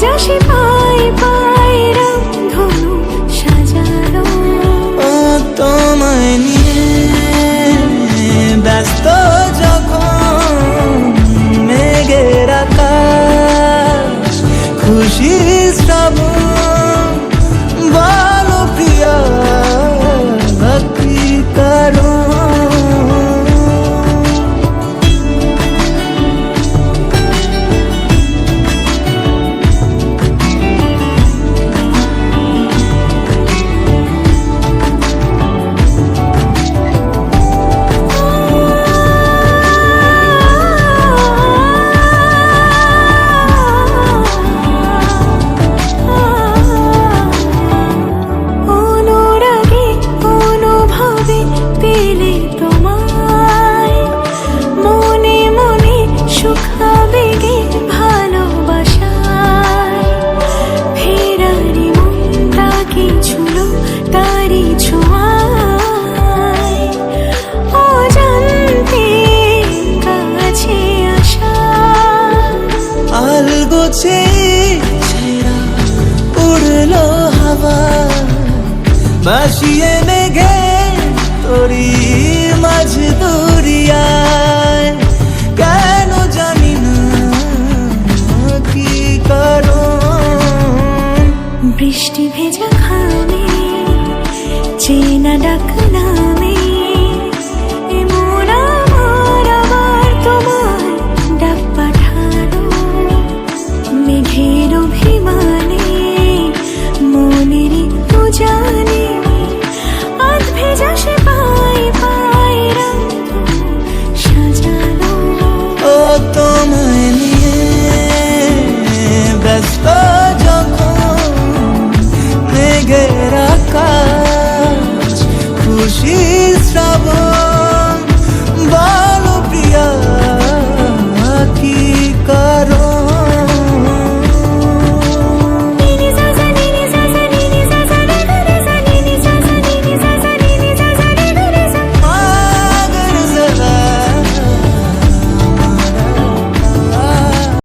যাসি পাই পাই রামধনু সাজানো। ও তোমায় নিয়ে ব্যস্ত যখন মেঘের আকাশ, খুশি শ্রাবণ, বলো প্রিয়া কি কারণ? অনুরাগে অনুভবে পেলে তোমায়, মনে মনে সুখ আবেগে ভালোবাসায়। ফেরারি মনটা কি ছুলো তারি ছোঁয়ায়, অজান্তে কাছে আসা। আলগোছে ছেঁড়া উড়লো হাওয়া, ভাসিয়ে মেঘে তোরি মাঝ দরিয়া।